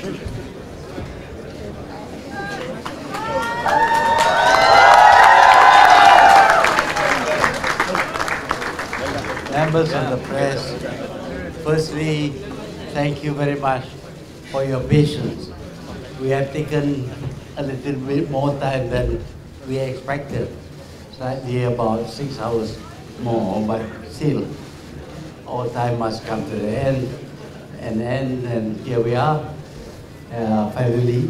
Members of the press, firstly, thank you very much for your patience. We have taken a little bit more time than we expected, slightly about 6 hours more, but still, our time must come to the end, and here we are. Finally,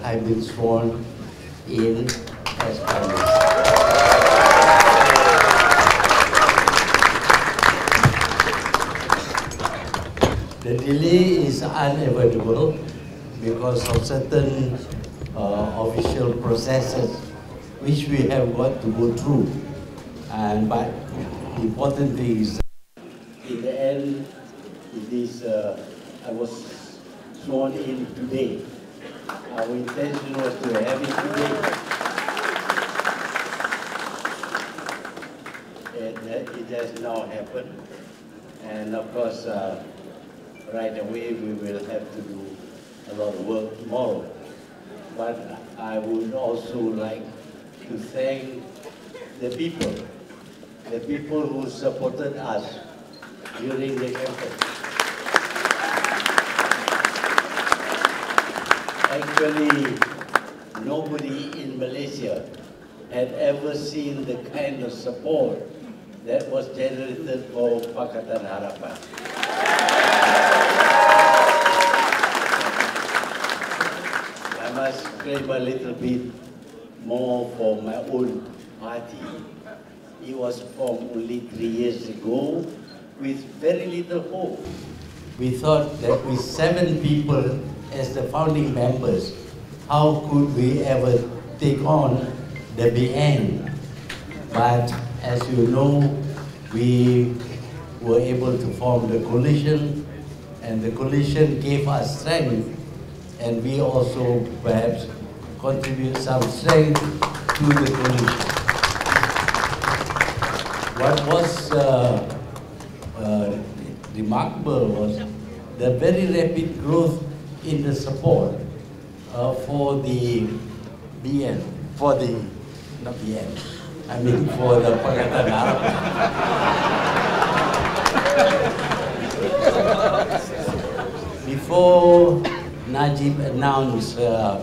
I've been sworn in as Prime Minister. The delay is unavoidable because of certain official processes which we have got to go through. But the important thing is that in the end, it is, I was sworn in today. Our intention was to have it today. It has now happened. And of course, right away, we will have to do a lot of work tomorrow. But I would also like to thank the people who supported us during the campaign. Actually, nobody in Malaysia had ever seen the kind of support that was generated for Pakatan Harapan. I must claim a little bit more for my own party. It was formed only 3 years ago with very little hope. We thought that with 7 people as the founding members, how could we ever take on the BN? But as you know, we were able to form the coalition, and the coalition gave us strength, and we also perhaps contribute some strength to the coalition. What was remarkable was the very rapid growth in the support for the BN, for the, not BN, I mean for the Pakatan Harapan. Before Najib announced the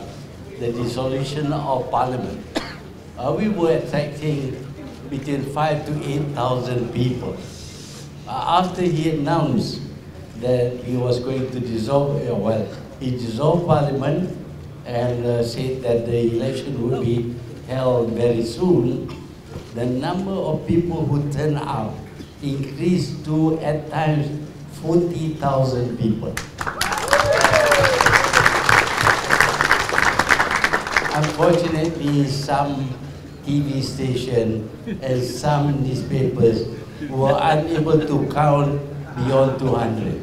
dissolution of Parliament, we were attracting between 5,000 to 8,000 people. After he announced that he was going to dissolve, he dissolved Parliament and said that the election would be held very soon, the number of people who turned out increased to, at times, 40,000 people. Unfortunately, some TV stations and some newspapers were unable to count beyond 200.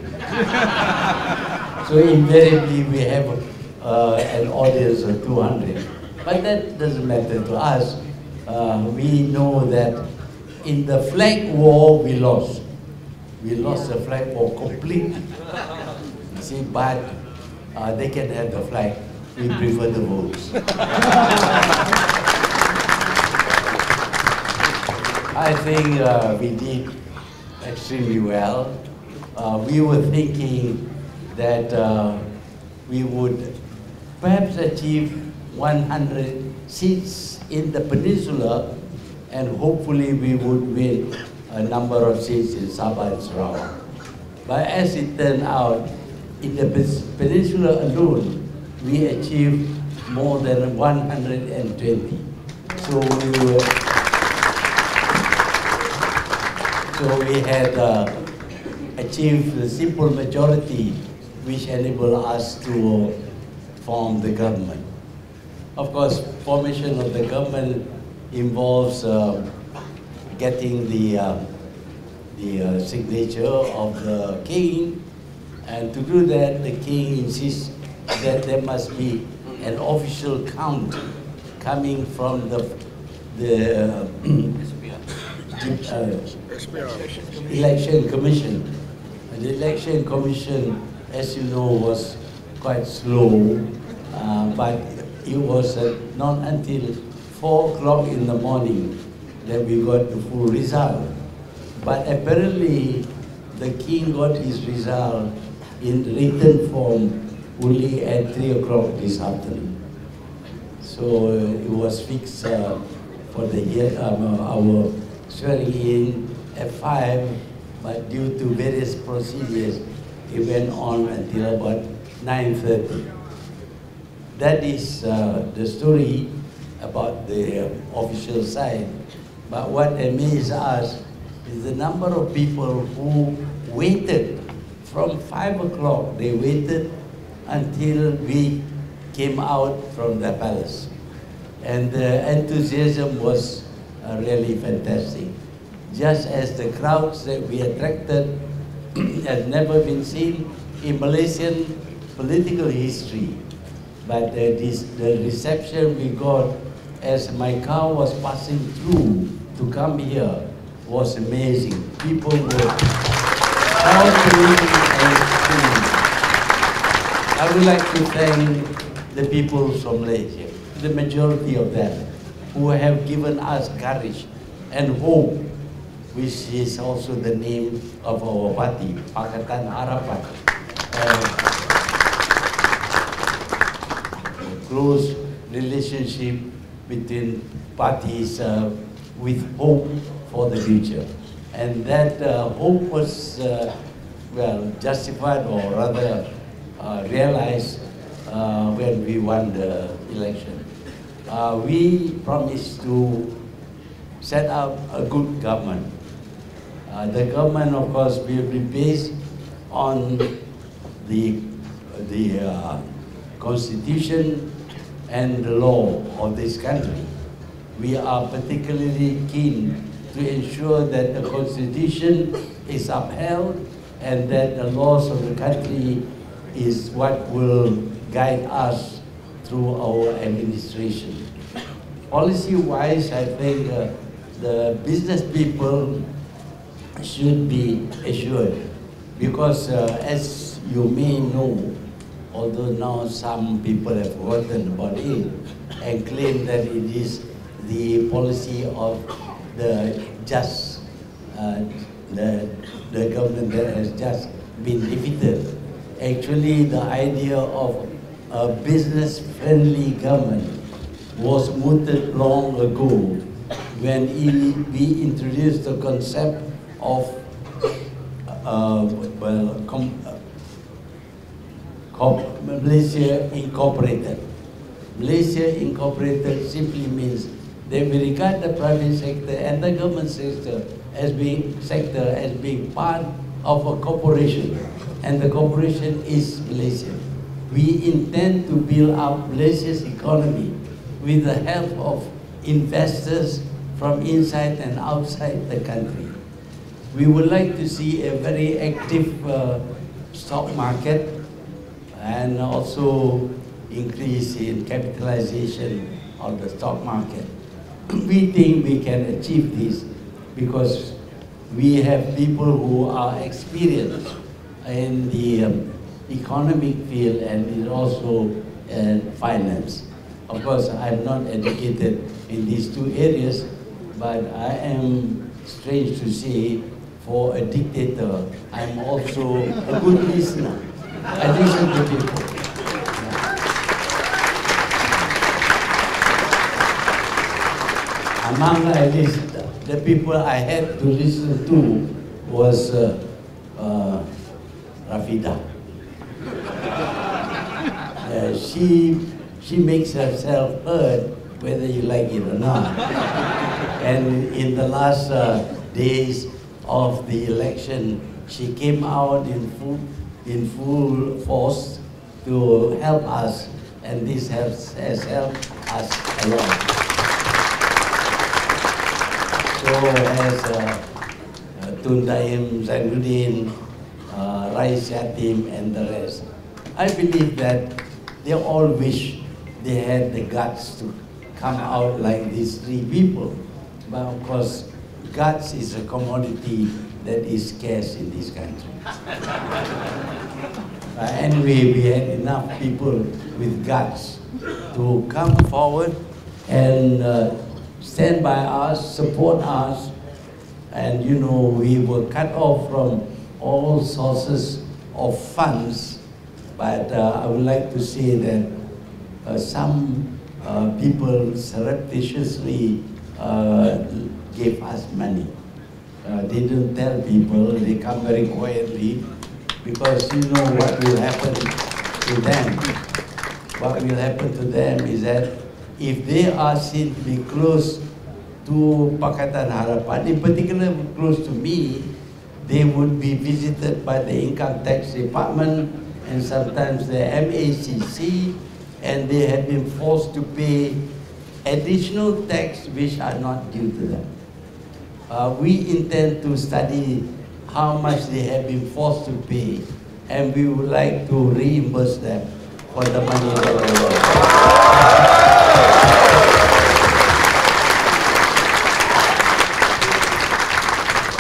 So invariably we have an audience of 200. But that doesn't matter to us. We know that in the flag war we lost. We lost the flag war completely. See, but they can have the flag. We prefer the votes. I think we did extremely well. We were thinking that we would perhaps achieve 100 seats in the peninsula, and hopefully we would win a number of seats in Sabah and Sarawak. But as it turned out, in the peninsula alone, we achieved more than 120. So we had achieved the simple majority which enabled us to form the government. Of course, formation of the government involves getting the signature of the king, and to do that, the king insists that there must be an official count coming from the election commission. The election commission, as you know, was quite slow, but it was not until 4 o'clock in the morning that we got the full result. But apparently, the king got his result in written form only at 3 o'clock this afternoon. So it was fixed for the year, our swearing in at 5, but due to various procedures, it went on until about 9:30. That is the story about the official side. But what amazed us is the number of people who waited from 5 o'clock. They waited until we came out from the palace. And the enthusiasm was really fantastic. Just as the crowds that we attracted has never been seen in Malaysian political history. But the reception we got as my car was passing through to come here was amazing. People were shouting and screaming. I would like to thank the people from Malaysia, the majority of them, who have given us courage and hope, which is also the name of our party, Pakatan Harapan. Close relationship between parties with hope for the future. And that hope was, well, justified or rather realized when we won the election. We promised to set up a good government. The government, of course, will be based on the constitution and the law of this country. We are particularly keen to ensure that the constitution is upheld and that the laws of the country is what will guide us through our administration. Policy-wise, I think the business people should be assured because as you may know, although now some people have forgotten about it and claim that it is the policy of the government that has just been defeated. Actually, the idea of a business-friendly government was mooted long ago when we introduced the concept of Malaysia Incorporated. Malaysia Incorporated simply means that we regard the private sector and the government sector as being part of a corporation, and the corporation is Malaysia. We intend to build up Malaysia's economy with the help of investors from inside and outside the country. We would like to see a very active stock market and also increase in capitalization of the stock market. We think we can achieve this because we have people who are experienced in the economic field and also finance. Of course, I'm not educated in these two areas, but I am, strange to say, for a dictator, I'm also a good listener. I listen to people. Among the people I had to listen to was Rafida. She makes herself heard whether you like it or not. And in the last days of the election, she came out in full force to help us, and this has helped us a lot. So as Tun Daim Zainuddin, Rais Yatim, and the rest, I believe that they all wish they had the guts to come out like these three people. But of course, guts is a commodity that is scarce in this country. Anyway, we had enough people with guts to come forward and stand by us, support us, and you know, we were cut off from all sources of funds, but I would like to say that some people surreptitiously gave us money. They don't tell people, they come very quietly, because you know what will happen to them. What will happen to them is that if they are seen to be close to Pakatan Harapan, in particular close to me, they would be visited by the Income Tax Department and sometimes the MACC, and they have been forced to pay additional tax which are not due to them. We intend to study how much they have been forced to pay, and we would like to reimburse them for the money that they lost.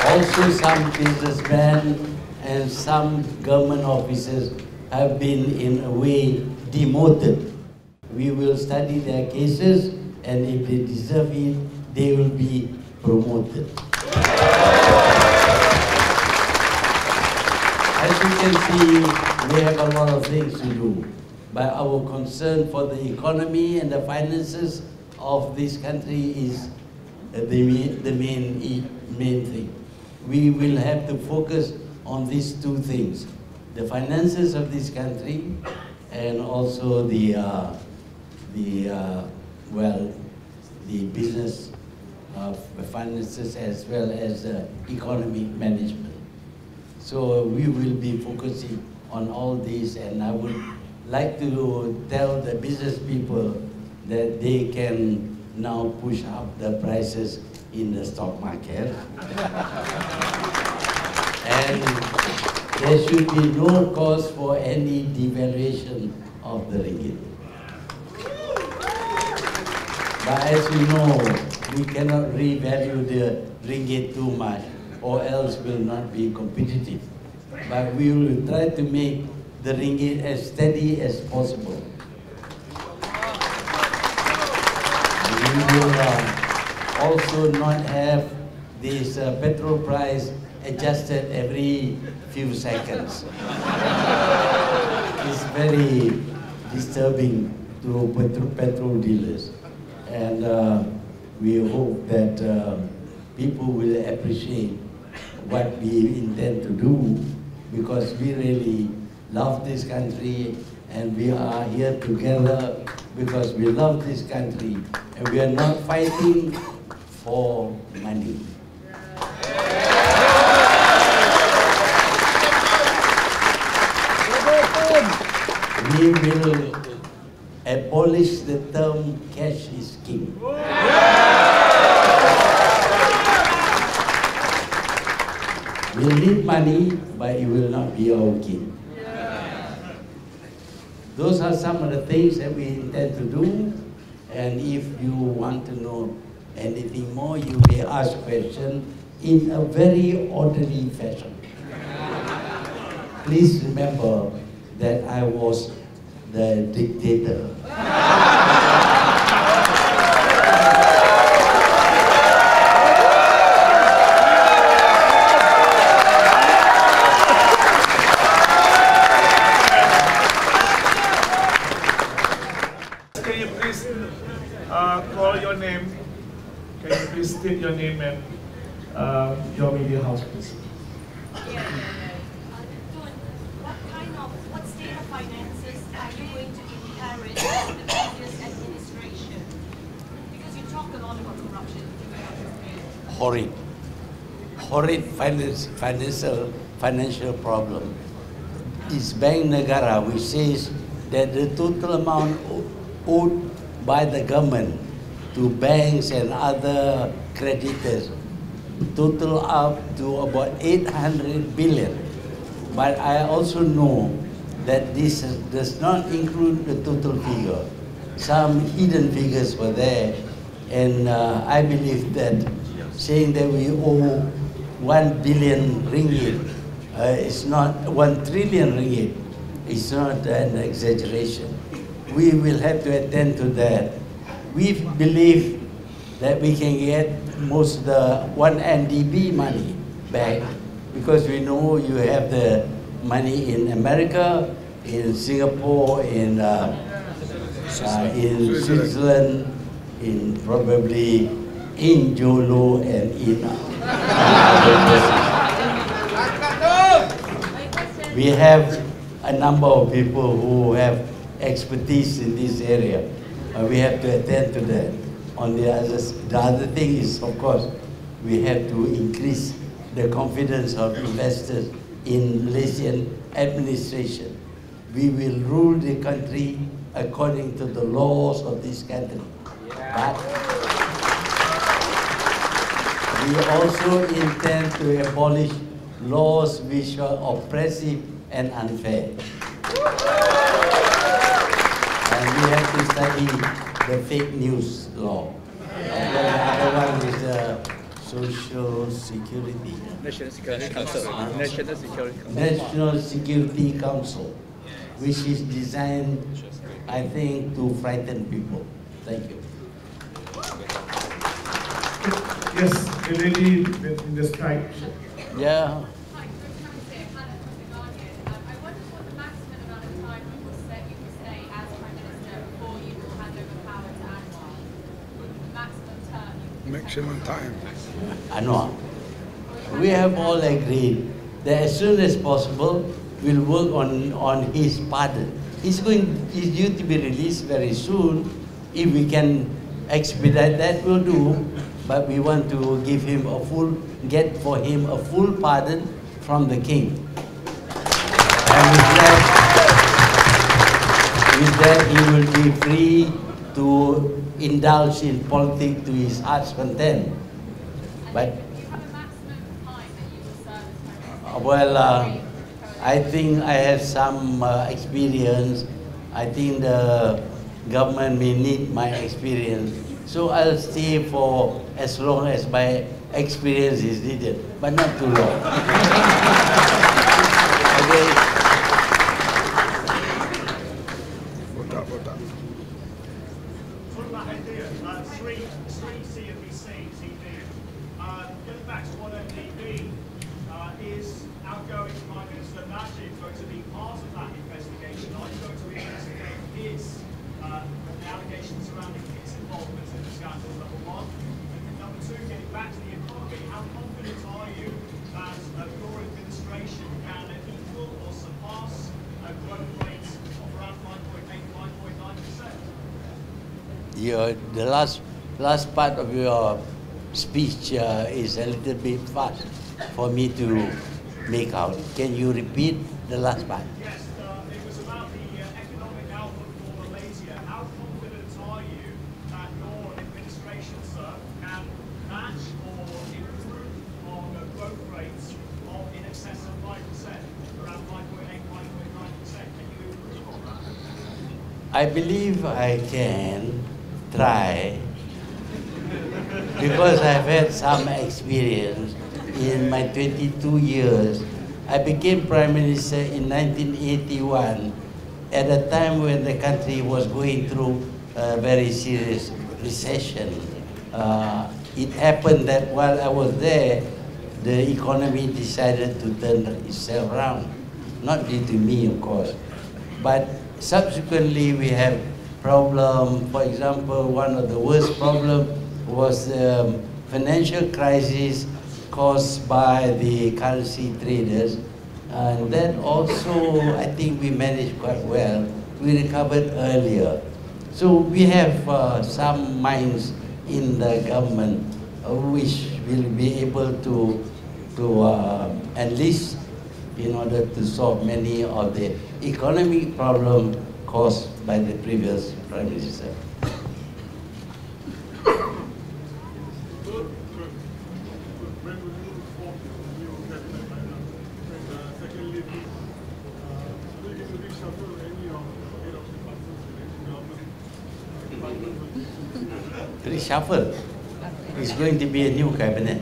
Also, some businessmen and some government officers have been, in a way, demoted. We will study their cases, and if they deserve it, they will be promoted. As you can see, we have a lot of things to do, but our concern for the economy and the finances of this country is the main thing. We will have to focus on these two things: the finances of this country, and also the business finances as well as economic management. So we will be focusing on all these, and I would like to tell the business people that they can now push up the prices in the stock market. And there should be no cause for any devaluation of the ringgit. But as you know, we cannot revalue the ringgit too much, or else will not be competitive. But we will try to make the ringgit as steady as possible. We will also not have this petrol price adjusted every few seconds. It's very disturbing to petrol dealers. And we hope that people will appreciate what we intend to do, because we really love this country, and we are here together because we love this country, and we are not fighting for money. We will abolish the term cash is king. We'll need money, but it will not be our king. Those are some of the things that we intend to do, and if you want to know anything more, you may ask questions in a very orderly fashion. Please remember that I was the dictator. Can you please call your name? Can you please state your name and your media house, please? What state of finances are you going to inherit from the previous administration? Because you talk a lot about corruption. Horrid financial problem is Bank Negara, which says that the total amount owed by the government to banks and other creditors total up to about 800 billion. But I also know that this does not include the total figure. Some hidden figures were there, and I believe that saying that we owe 1 billion ringgit is not 1 trillion ringgit. It's not an exaggeration. We will have to attend to that. We believe that we can get most of the 1MDB money back because we know you have the money in America, in Singapore, in Switzerland, in probably in Jolo and in other places. We have a number of people who have expertise in this area. We have to attend to that. On the other thing is, of course, we have to increase the confidence of investors in Malaysian administration. We will rule the country according to the laws of this country. But we also intend to abolish laws which are oppressive and unfair. And we have to study the fake news law. And the other one is Social Security. National Security Council. National Security Council. National Security Council, which is designed, I think, to frighten people. Thank you. Yes, the lady in the Skype. Yeah. Hi, good to see you. Hannah from The Guardian. I wondered what the maximum amount of time you will stay as Prime Minister before you will hand over power to Anwar. The maximum term. Maximum time. Anwar, we have all agreed that as soon as possible, we'll work on his pardon. He's due to be released very soon. If we can expedite that, we'll do. But we want to give him get for him a full pardon from the king. And with that he will be free to indulge in politics to his heart's content. But Do you have a maximum time that you will serve as Prime Minister? well, I think I have some experience. I think the government may need my experience. So I'll stay for as long as my experience is needed, but not too long. Okay. Talking about idea, three CNBC TV. Getting back to what MDB is outgoing Prime Minister Najib going to be part of that investigation? Are you going to investigate his the allegations surrounding his involvement in the scandal, number one? And number two, getting back to the economy, how confident are you that your administration can equal or surpass a growth rate of around 5.8, 5.9%? The last part of your speech is a little bit fast for me to make out. Can you repeat the last part? Yes, it was about the economic outlook for Malaysia. How confident are you that your administration, sir, can match or improve on a growth rate of in excess of 5%, around 5.8, 5.9%? Can you improve on that? I believe I can try because I've had some experience in my 22 years. I became Prime Minister in 1981 at a time when the country was going through a very serious recession. It happened that while I was there, the economy decided to turn itself around. Not due to me, of course, but subsequently we have problem. For example, one of the worst problems was the financial crisis caused by the currency traders, and that also I think we managed quite well. We recovered earlier. So we have some minds in the government which will be able to enlist in order to solve many of the economic problems caused by the previous Prime Minister. Reshuffle. It's going to be a new cabinet.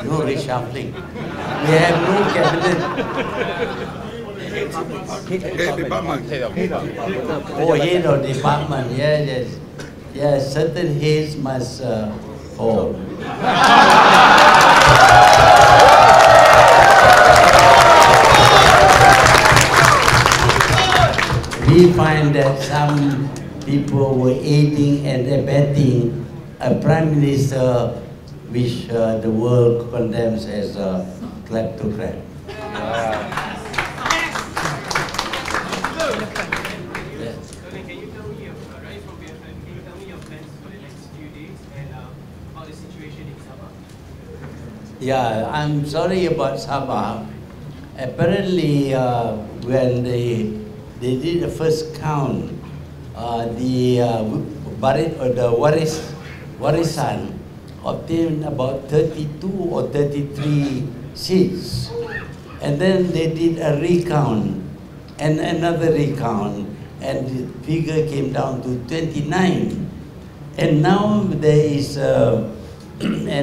No reshuffling. We have no cabinet. Oh, head of department, yes. Yes, certain heads must fall. We find that some people were aiding and abetting a prime minister which the world condemns as a kleptocrat. Yeah, I'm sorry about Sabah. Apparently, when they did the first count, the Warisan obtained about 32 or 33 seats. And then they did a recount and another recount, and the figure came down to 29. And now there is an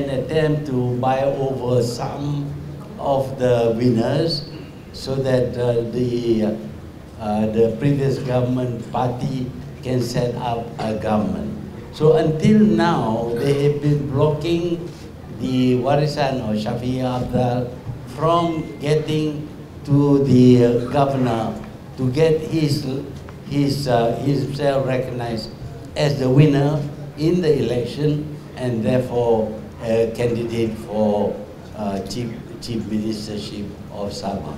attempt to buy over some of the winners so that the previous government party can set up a government. So until now, they have been blocking the Warisan or Shafi'i Abdal from getting to the governor to get himself recognized as the winner in the election and therefore a candidate for chief ministership of Sabah.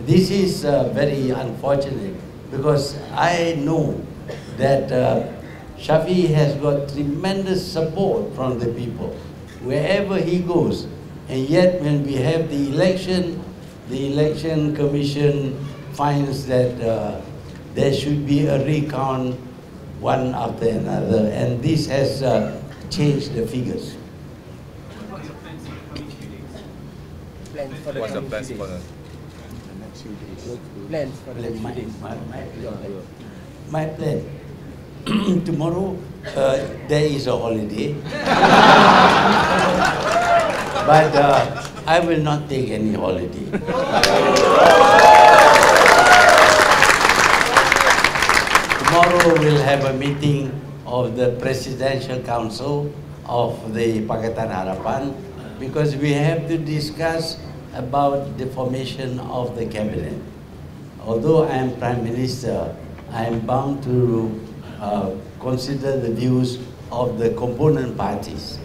This is very unfortunate because I know that Shafi has got tremendous support from the people wherever he goes, and yet when we have the election commission finds that there should be a recount one after another, and this has changed the figures. What's the plans for the plans for the my plan. Tomorrow there is a holiday, but I will not take any holiday. Tomorrow we'll have a meeting of the Presidential Council of the Pakatan Harapan because we have to discuss about the formation of the cabinet. Although I am Prime Minister, I am bound to consider the views of the component parties,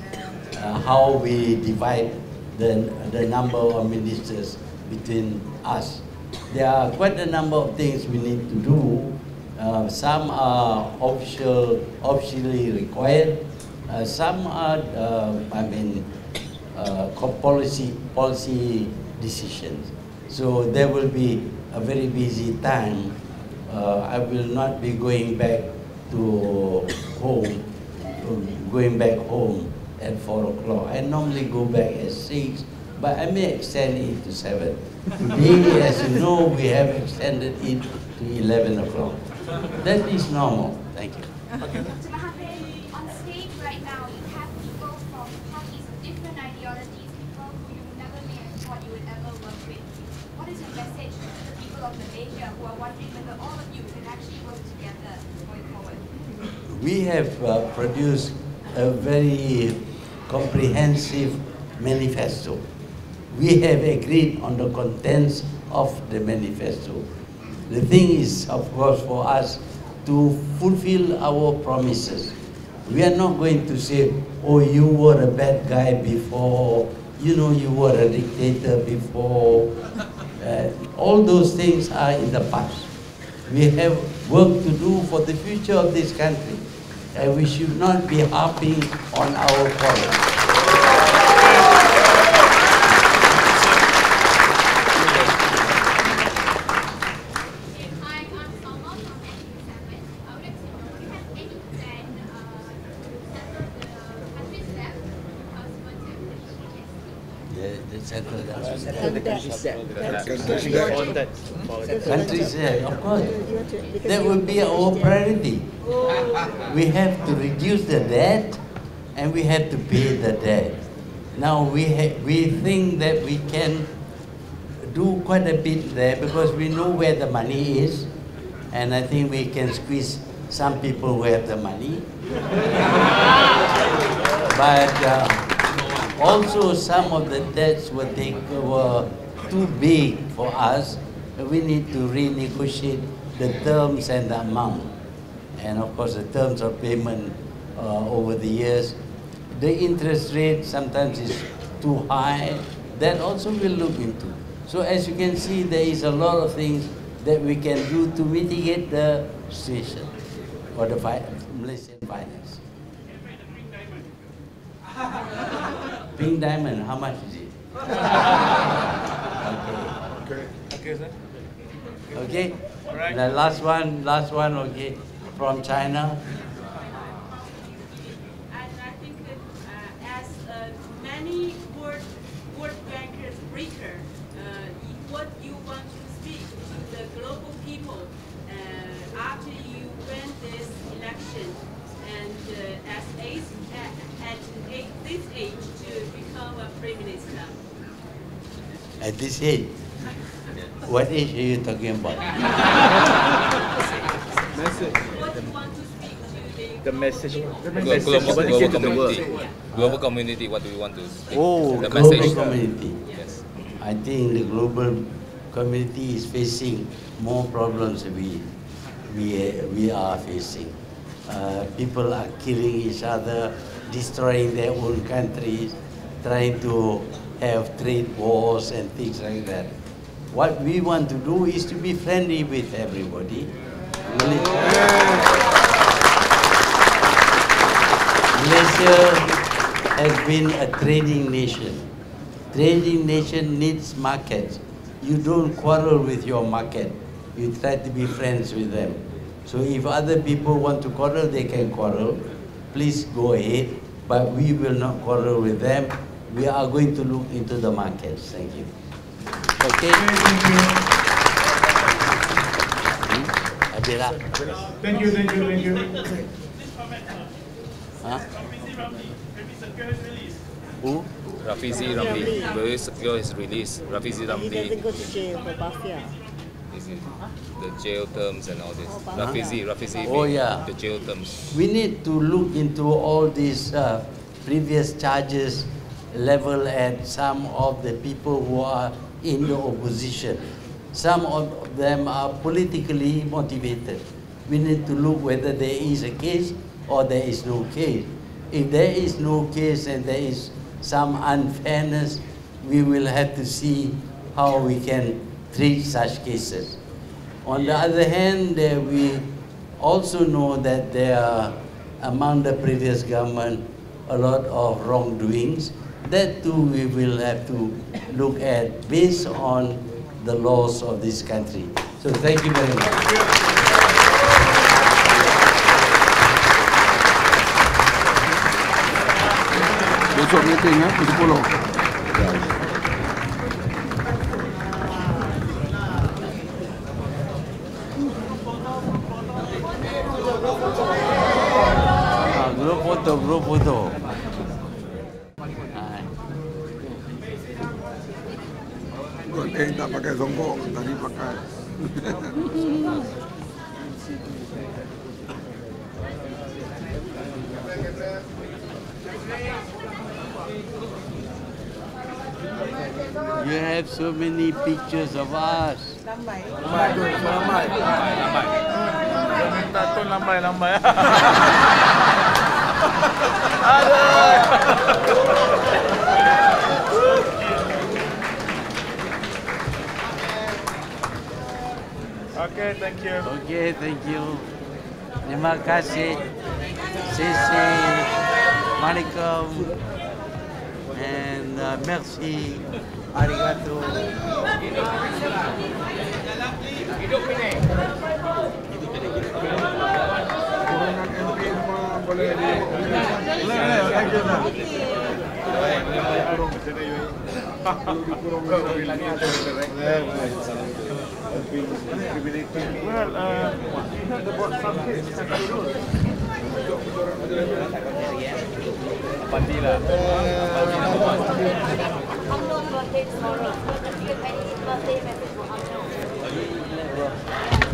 how we divide the number of ministers between us. There are quite a number of things we need to do. Some are officially required. Some are, policy decisions. So there will be a very busy time. I will not be going back to home, at 4 o'clock. I normally go back at 6, but I may extend it to 7. Today, as you know, we have extended it to 11 o'clock. That is normal. Thank you. Dr. Mahathir, on stage right now, you have people from parties of different ideologies, people who you never may have thought you would ever work with. What is your message to the people of Malaysia who are wondering whether all of you can actually work together going forward? We have produced a very comprehensive manifesto. We have agreed on the contents of the manifesto. The thing is, of course, for us to fulfill our promises. We are not going to say, oh, you were a bad guy before, you know, you were a dictator before. All those things are in the past. We have work to do for the future of this country, and we should not be harping on our problems. Countries, of course, that will be our priority. We have to reduce the debt and we have to pay the debt. Now we think that we can do quite a bit there because we know where the money is, and I think we can squeeze some people who have the money. But also some of the debts were too big for us. We need to renegotiate the terms and the amount. And of course the terms of payment over the years. The interest rate sometimes is too high. That also we'll look into. So as you can see, there is a lot of things that we can do to mitigate the situation or the Malaysian finance. Pink diamond, how much is it? Okay, sir. Okay? Right. The last one, okay, from China. And I think that as many World Bankers breaker, what you want to speak to the global people after you win this election, and at this age to become a prime minister. At this age? What age are you talking about? What you want to speak to The message. Global community, what do you want to speak? Oh, the global message. community. Yes. I think the global community is facing more problems we are facing. People are killing each other, destroying their own countries, trying to have trade wars and things like that. What we want to do is to be friendly with everybody. Malaysia has been a trading nation. Trading nation needs markets. You don't quarrel with your market. You try to be friends with them. So if other people want to quarrel, they can quarrel. Please go ahead, but we will not quarrel with them. We are going to look into the markets. Thank you. Okay? Adela. Thank you. Huh? Who? Rafizi Ramli will secure his release. Rafizi He Ramli doesn't go to jail for mafia. is in the jail terms and all this. Rafizi, Oh, yeah. the jail terms. We need to look into all these previous charges level at some of the people who are in the opposition. Some of them are politically motivated. We need to look whether there is a case or there is no case. If there is no case and there is some unfairness, we will have to see how we can treat such cases. On the other hand, we also know that there are, among the previous government, a lot of wrongdoings. That too we will have to look at based on the laws of this country. So thank you very much. Besok meeting 10. Group photo. Yang tak pakai songkok, tadi pakai. You have so many pictures of us. Lambai. Minta tu lambai. Okay, thank you. Okay, thank you. Terima kasih. Sisi, Malikum, and merci. Arigato. Hidup ini. Boleh di. Thank you. Well, about some kids. Pandila. birthday tomorrow. So if you have any birthday message for Amno.